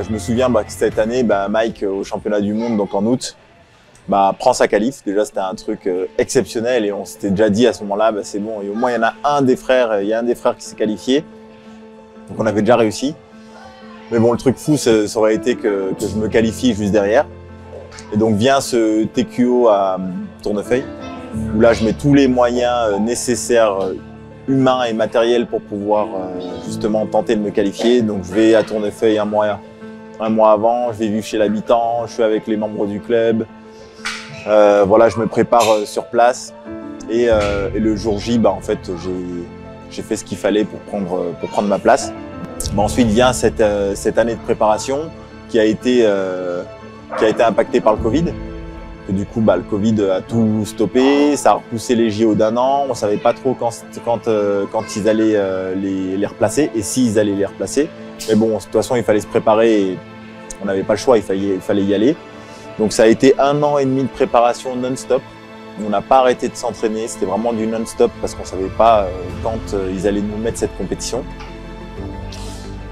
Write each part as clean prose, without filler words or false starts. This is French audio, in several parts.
je me souviens que cette année, Mike, au championnat du monde, donc en août, prend sa qualif. Déjà, c'était un truc exceptionnel et on s'était déjà dit à ce moment-là, c'est bon, et au moins il y en a un des frères, qui s'est qualifié. Donc on avait déjà réussi. Mais bon, le truc fou, ça aurait été que je me qualifie juste derrière. Et donc vient ce TQO à Tournefeuille, où là je mets tous les moyens nécessaires, humains et matériels pour pouvoir justement tenter de me qualifier. Donc je vais à Tournefeuille un mois avant, je vais vivre chez l'habitant, je suis avec les membres du club. Voilà, je me prépare sur place et le jour J, en fait, j'ai fait ce qu'il fallait pour prendre ma place. Ensuite vient cette année de préparation qui a été impactée par le Covid. Que du coup, le Covid a tout stoppé, ça a repoussé les JO d'un an. On savait pas trop quand ils allaient les replacer et s'ils allaient les replacer. Mais bon, de toute façon, il fallait se préparer et on n'avait pas le choix, il fallait y aller. Donc ça a été 1 an et demi de préparation non-stop. On n'a pas arrêté de s'entraîner, c'était vraiment du non-stop parce qu'on savait pas quand ils allaient nous mettre cette compétition.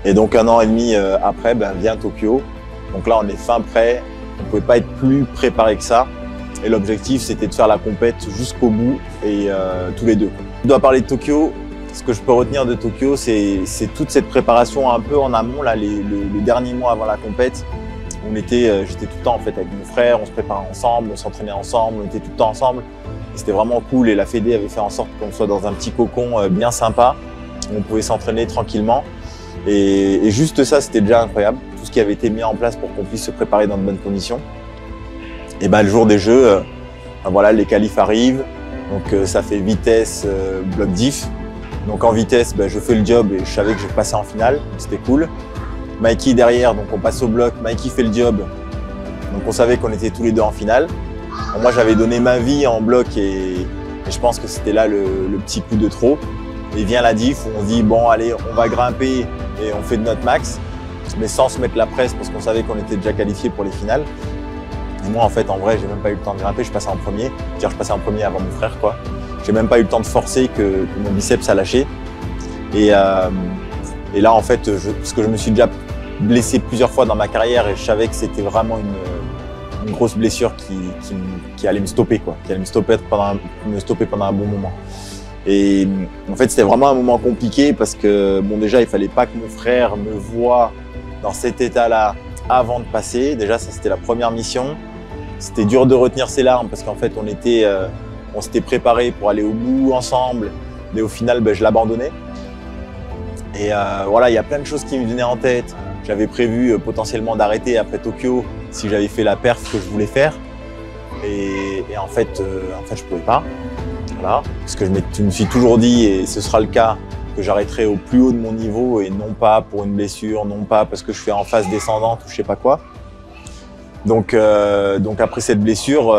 Et donc 1 an et demi après, vient Tokyo. Donc là, on est fin prêt. On pouvait pas être plus préparé que ça. Et l'objectif, c'était de faire la compète jusqu'au bout et tous les deux. Je dois parler de Tokyo. Ce que je peux retenir de Tokyo, c'est toute cette préparation un peu en amont, là, le dernier mois avant la compète. J'étais tout le temps en fait avec mon frère, on se préparait ensemble, on s'entraînait ensemble, on était tout le temps ensemble. C'était vraiment cool et la Fédé avait fait en sorte qu'on soit dans un petit cocon bien sympa, où on pouvait s'entraîner tranquillement. Et juste ça, c'était déjà incroyable. Tout ce qui avait été mis en place pour qu'on puisse se préparer dans de bonnes conditions. Et le jour des Jeux, voilà, les qualifs arrivent. Donc ça fait vitesse, bloc diff. Donc en vitesse, je fais le job et je savais que je passais en finale. C'était cool. Mikey derrière, donc on passe au bloc. Mikey fait le job. Donc on savait qu'on était tous les deux en finale. Bon, moi j'avais donné ma vie en bloc et je pense que c'était là le petit coup de trop. Et vient la diff où on dit bon allez, on va grimper et on fait de notre max, mais sans se mettre la presse parce qu'on savait qu'on était déjà qualifié pour les finales. Et moi en fait en vrai j'ai même pas eu le temps de grimper, je passais en premier. Je passais en premier avant mon frère quoi. J'ai même pas eu le temps de forcer que mon biceps a lâché. Et là en fait, parce que je me suis déjà blessé plusieurs fois dans ma carrière et je savais que c'était vraiment une grosse blessure qui allait me stopper quoi, qui allait me stopper pendant un bon moment. Et en fait, c'était vraiment un moment compliqué parce que bon, déjà, il fallait pas que mon frère me voie dans cet état-là avant de passer. Déjà, ça c'était la première mission. C'était dur de retenir ses larmes parce qu'en fait, on s'était préparé pour aller au bout ensemble, mais au final, je l'abandonnais. Et voilà, il y a plein de choses qui me venaient en tête. J'avais prévu potentiellement d'arrêter après Tokyo si j'avais fait la perf que je voulais faire. Et en fait, je pouvais pas. Voilà. Parce que je me suis toujours dit, et ce sera le cas, que j'arrêterai au plus haut de mon niveau et non pas pour une blessure, non pas parce que je suis en phase descendante ou je sais pas quoi. Donc après cette blessure,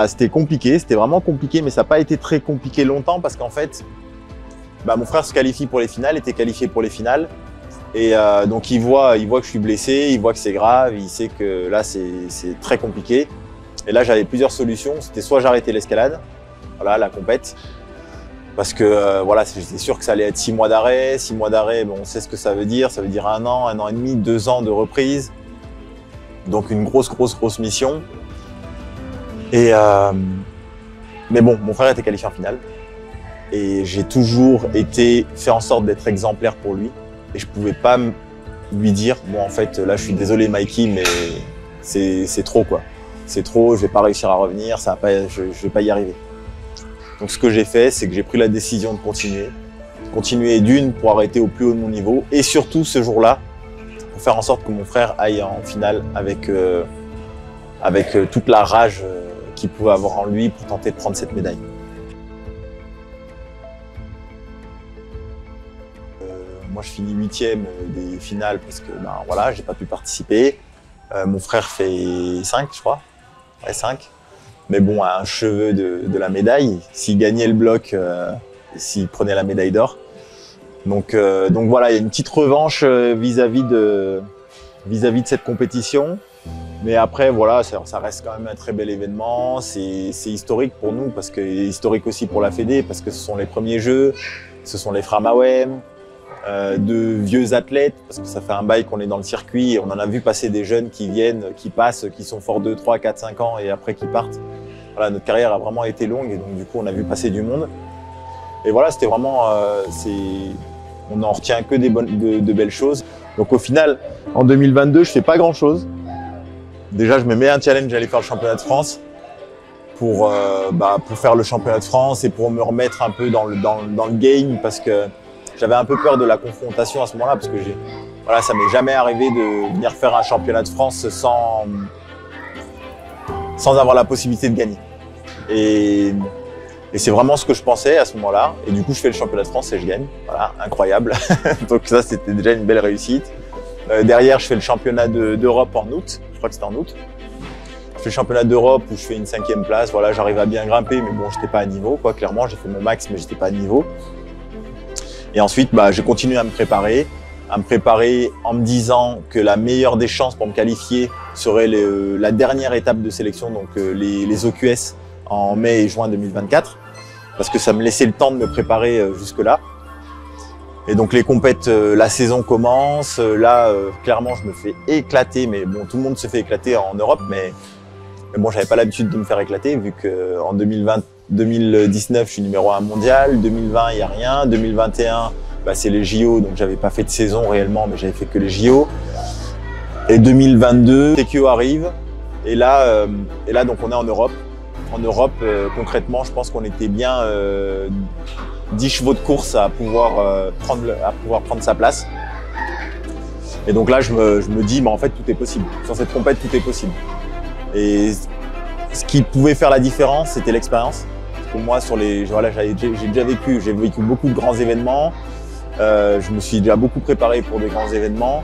c'était compliqué, c'était vraiment compliqué, mais ça n'a pas été très compliqué longtemps parce qu'en fait, mon frère se qualifie pour les finales, était qualifié pour les finales. Et donc il voit que je suis blessé, il voit que c'est grave, il sait que là c'est très compliqué. Et là j'avais plusieurs solutions, c'était soit j'arrêtais l'escalade, voilà, la compète, parce que voilà, j'étais sûr que ça allait être 6 mois d'arrêt. 6 mois d'arrêt, on sait ce que ça veut dire 1 an et demi, 2 ans de reprise. Donc une grosse mission. Et mais bon, mon frère était qualifié en finale. Et j'ai toujours fait en sorte d'être exemplaire pour lui. Et je pouvais pas lui dire, bon en fait, là je suis désolé Mikey, mais c'est trop quoi. C'est trop, je vais pas réussir à revenir, je vais pas y arriver. Donc ce que j'ai fait, c'est que j'ai pris la décision de continuer d'une pour arrêter au plus haut de mon niveau et surtout ce jour-là pour faire en sorte que mon frère aille en finale avec toute la rage qu'il pouvait avoir en lui pour tenter de prendre cette médaille. Moi je finis 8e des finales parce que voilà, j'ai pas pu participer. Mon frère fait 5 je crois, ouais 5. Mais bon, à un cheveu de la médaille, s'il gagnait le bloc, s'il prenait la médaille d'or. Donc voilà, il y a une petite revanche vis-à-vis de cette compétition. Mais après, voilà, ça reste quand même un très bel événement. C'est historique pour nous, parce que historique aussi pour la Fédé, parce que ce sont les premiers Jeux, ce sont les frères Mawem. de vieux athlètes, parce que ça fait un bail qu'on est dans le circuit et on en a vu passer des jeunes qui viennent, qui passent, qui sont forts 2, 3, 4, 5 ans et après qui partent. Voilà, notre carrière a vraiment été longue et donc du coup on a vu passer du monde. Et voilà, c'était vraiment, on n'en retient que de belles choses. Donc au final, en 2022, je fais pas grand chose. Déjà, je me mets un challenge d'aller faire le championnat de France pour faire le championnat de France et pour me remettre un peu dans le game parce que j'avais un peu peur de la confrontation à ce moment-là parce que voilà, ça m'est jamais arrivé de venir faire un championnat de France sans avoir la possibilité de gagner. Et c'est vraiment ce que je pensais à ce moment-là. Et du coup, je fais le championnat de France et je gagne. Voilà, incroyable. Donc ça, c'était déjà une belle réussite. Derrière, je fais le championnat d'Europe en août. Je crois que c'était en août. Je fais le championnat d'Europe où je fais une 5e place. Voilà, j'arrive à bien grimper, mais bon, j'étais pas à niveau, quoi. Clairement, j'ai fait mon max, mais j'étais pas à niveau. Et ensuite, j'ai continué à me préparer en me disant que la meilleure des chances pour me qualifier serait la dernière étape de sélection, donc les OQS en mai et juin 2024. Parce que ça me laissait le temps de me préparer jusque-là. Et donc les compètes, la saison commence. Là, clairement, je me fais éclater. Mais bon, tout le monde se fait éclater en Europe. Mais bon, j'avais pas l'habitude de me faire éclater vu qu'en 2019, je suis numéro 1 mondial. 2020, il n'y a rien. 2021, c'est les JO. Donc j'avais pas fait de saison réellement, mais j'avais fait que les JO. Et 2022, TQO arrive. Et là, donc on est en Europe. En Europe, concrètement, je pense qu'on était bien 10 chevaux de course à pouvoir prendre sa place. Et donc là, je me dis, en fait, tout est possible. Sur cette compète, tout est possible. Et ce qui pouvait faire la différence, c'était l'expérience. Parce que moi, j'ai vécu beaucoup de grands événements. Je me suis déjà beaucoup préparé pour des grands événements.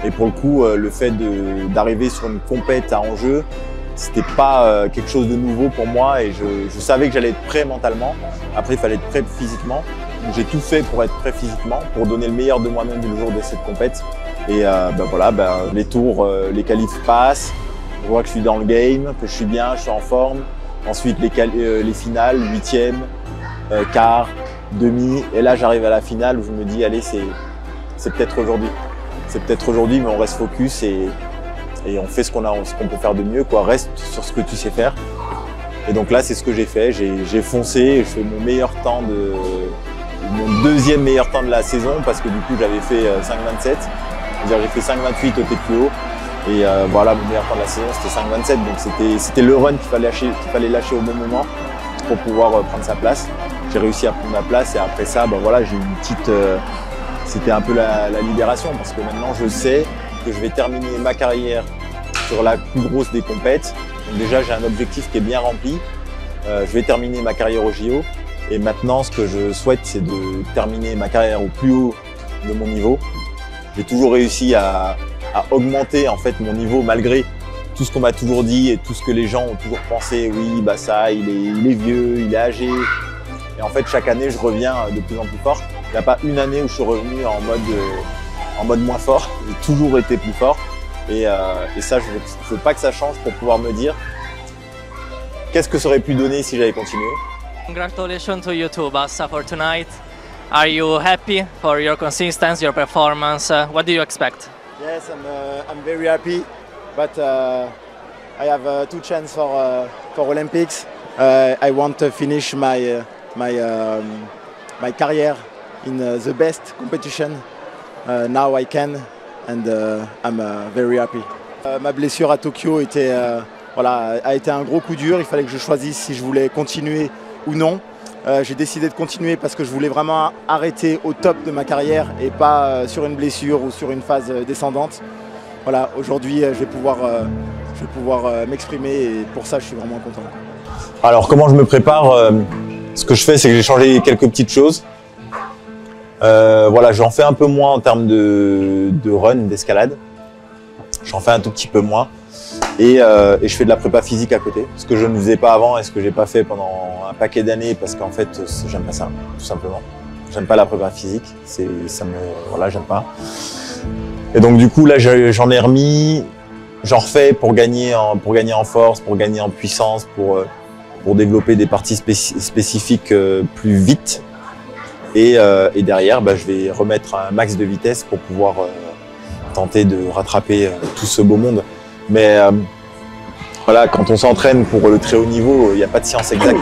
Et pour le coup, le fait d'arriver sur une compète à enjeu, c'était pas quelque chose de nouveau pour moi et je savais que j'allais être prêt mentalement. Après, il fallait être prêt physiquement. J'ai tout fait pour être prêt physiquement, pour donner le meilleur de moi-même le jour de cette compète. Et les tours, les qualifs passent. Je vois que je suis dans le game, que je suis bien, je suis en forme. Ensuite, les finales, 8e, quart, demi. Et là, j'arrive à la finale où je me dis, allez, c'est peut-être aujourd'hui. C'est peut-être aujourd'hui, mais on reste focus et on fait ce qu'on peut faire de mieux, quoi. Reste sur ce que tu sais faire. Et donc là, c'est ce que j'ai fait. J'ai foncé, je fais mon meilleur temps mon deuxième meilleur temps de la saison parce que du coup, j'avais fait 5,27. J'ai fait 5,28 au TQO. Et voilà, mon meilleur temps de la saison, c'était 5,27. Donc c'était le run qu'il fallait lâcher au bon moment pour pouvoir prendre sa place. J'ai réussi à prendre ma place et après ça, voilà, j'ai eu une petite... c'était un peu la libération parce que maintenant, je sais que je vais terminer ma carrière sur la plus grosse des compètes. Donc déjà, j'ai un objectif qui est bien rempli. Je vais terminer ma carrière au JO. Et maintenant, ce que je souhaite, c'est de terminer ma carrière au plus haut de mon niveau. J'ai toujours réussi à augmenter en fait mon niveau malgré tout ce qu'on m'a toujours dit et tout ce que les gens ont toujours pensé. Oui, il est vieux, il est âgé. Et en fait, chaque année, je reviens de plus en plus fort. Il n'y a pas une année où je suis revenu en mode moins fort. J'ai toujours été plus fort. Et ça, je ne veux pas que ça change pour pouvoir me dire qu'est-ce que ça aurait pu donner si j'avais continué. Congratulations to you too, Bassa, for tonight. Are you happy for your consistency, your performance? What do you expect? Yes, I'm very happy, but I have 2 chances for Olympics. I want to finish my career in the best competition. Now I can, and I'm very happy. Ma blessure à Tokyo a été un gros coup dur. Il fallait que je choisisse si je voulais continuer ou non. J'ai décidé de continuer parce que je voulais vraiment arrêter au top de ma carrière et pas sur une blessure ou sur une phase descendante. Voilà, aujourd'hui, je vais pouvoir m'exprimer et pour ça, je suis vraiment content. Alors, comment je me prépare? Ce que je fais, c'est que j'ai changé quelques petites choses. Voilà, j'en fais un peu moins en termes de run, d'escalade. J'en fais un tout petit peu moins. Et je fais de la prépa physique à côté, ce que je ne faisais pas avant et ce que j'ai pas fait pendant un paquet d'années parce qu'en fait, j'aime pas ça, tout simplement. J'aime pas la prépa physique, voilà, j'aime pas. Et donc du coup là, j'en ai remis, j'en refais pour gagner en force, pour gagner en puissance, pour développer des parties spécifiques plus vite. Et derrière, je vais remettre un max de vitesse pour pouvoir tenter de rattraper tout ce beau monde. Mais voilà, quand on s'entraîne pour le très haut niveau, il n'y a pas de science exacte.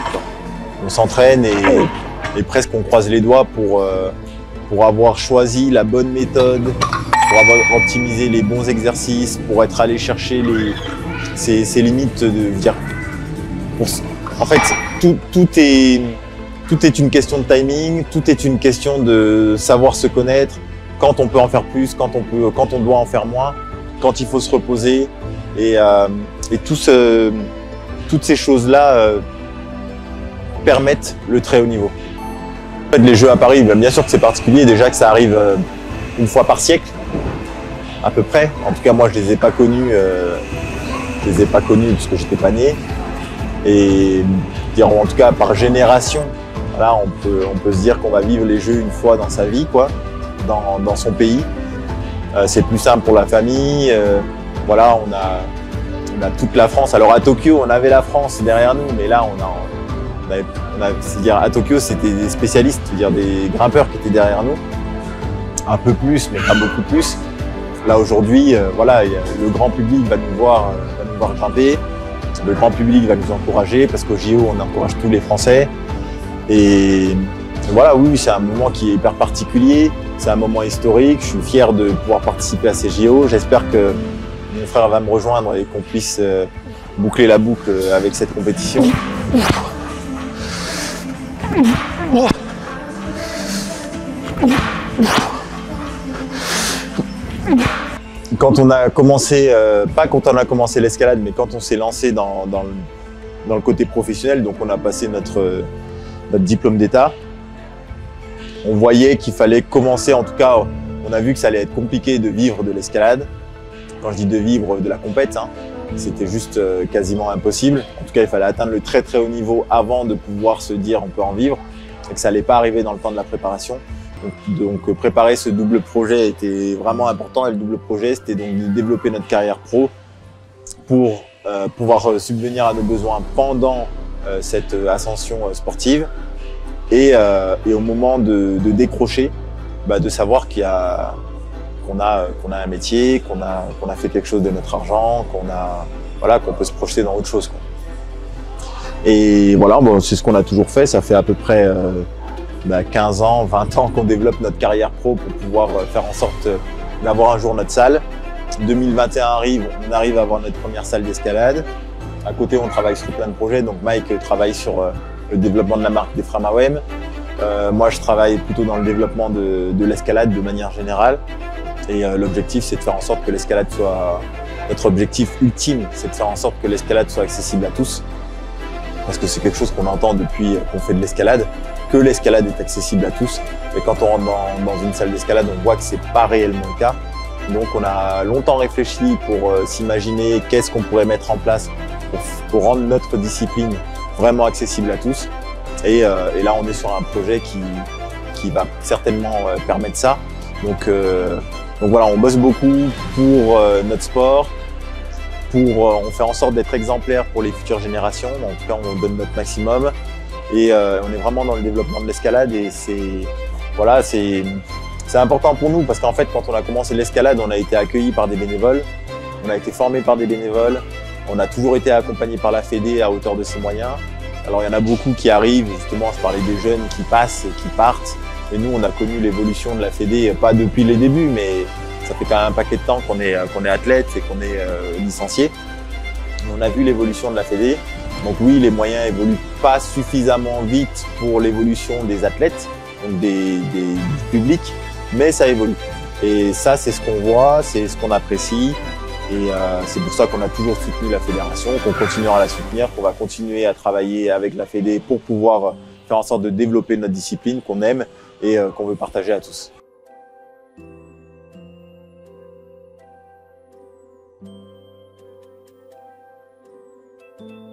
On s'entraîne et presque on croise les doigts pour avoir choisi la bonne méthode, pour avoir optimisé les bons exercices, pour être allé chercher ces limites de dire. En fait, tout est une question de timing, tout est une question de savoir se connaître, quand on peut en faire plus, quand on doit en faire moins, quand il faut se reposer. Et toutes ces choses-là permettent le très haut niveau. En fait, les Jeux à Paris, bien sûr que c'est particulier, déjà que ça arrive une fois par siècle, à peu près. En tout cas, moi, je les ai pas connus parce que j'étais pas né. Et en tout cas, par génération, voilà, on peut se dire qu'on va vivre les Jeux une fois dans sa vie, quoi, dans son pays. C'est plus simple pour la famille. Voilà, on a toute la France. Alors à Tokyo, on avait la France derrière nous, mais là, c'est-à-dire à Tokyo, c'était des spécialistes, c'est-à-dire des grimpeurs qui étaient derrière nous, un peu plus, mais pas beaucoup plus. Là aujourd'hui, voilà, le grand public va nous voir grimper. Le grand public va nous encourager parce qu'au JO, on encourage tous les Français. Et voilà, oui, c'est un moment qui est hyper particulier. C'est un moment historique. Je suis fier de pouvoir participer à ces JO. J'espère que mon frère va me rejoindre et qu'on puisse boucler la boucle avec cette compétition. Quand on a commencé, pas quand on a commencé l'escalade, mais quand on s'est lancé dans le côté professionnel, donc on a passé notre diplôme d'État, on voyait qu'il fallait commencer, en tout cas, on a vu que ça allait être compliqué de vivre de l'escalade. Quand je dis de vivre de la compète, hein, c'était juste quasiment impossible. En tout cas, il fallait atteindre le très très haut niveau avant de pouvoir se dire on peut en vivre, et que ça n'allait pas arriver dans le temps de la préparation. Donc préparer ce double projet était vraiment important, et le double projet c'était donc de développer notre carrière pro pour pouvoir subvenir à nos besoins pendant cette ascension sportive et au moment de décrocher, de savoir qu'on a un métier, qu'on a fait quelque chose de notre argent, qu'on peut se projeter dans autre chose, quoi. Et voilà, c'est ce qu'on a toujours fait, ça fait à peu près 15 ans, 20 ans qu'on développe notre carrière pro pour pouvoir faire en sorte d'avoir un jour notre salle. 2021 arrive, on arrive à avoir notre première salle d'escalade. À côté, on travaille sur plein de projets. Donc Mike travaille sur le développement de la marque des Framawem. Moi, je travaille plutôt dans le développement de l'escalade de manière générale. Et l'objectif, c'est de faire en sorte que l'escalade soit... Notre objectif ultime, c'est de faire en sorte que l'escalade soit accessible à tous. Parce que c'est quelque chose qu'on entend depuis qu'on fait de l'escalade, que l'escalade est accessible à tous. Mais quand on rentre dans une salle d'escalade, on voit que c'est pas réellement le cas. Donc on a longtemps réfléchi pour s'imaginer qu'est-ce qu'on pourrait mettre en place pour rendre notre discipline vraiment accessible à tous. Et là, on est sur un projet qui va certainement permettre ça. Donc voilà, on bosse beaucoup pour notre sport. On fait en sorte d'être exemplaire pour les futures générations. En tout cas, on donne notre maximum. Et on est vraiment dans le développement de l'escalade. Et c'est important pour nous parce qu'en fait, quand on a commencé l'escalade, on a été accueillis par des bénévoles. On a été formés par des bénévoles. On a toujours été accompagnés par la Fédé à hauteur de ses moyens. Alors, il y en a beaucoup qui arrivent. Justement, je parlais des jeunes qui passent et qui partent. Et nous, on a connu l'évolution de la Fédé, pas depuis les débuts, mais ça fait quand même un paquet de temps qu'on est athlète et qu'on est licencié. On a vu l'évolution de la Fédé. Donc oui, les moyens évoluent pas suffisamment vite pour l'évolution des athlètes, donc du public, mais ça évolue. Et ça, c'est ce qu'on voit, c'est ce qu'on apprécie. Et c'est pour ça qu'on a toujours soutenu la fédération, qu'on continuera à la soutenir, qu'on va continuer à travailler avec la Fédé pour pouvoir faire en sorte de développer notre discipline qu'on aime et qu'on veut partager à tous.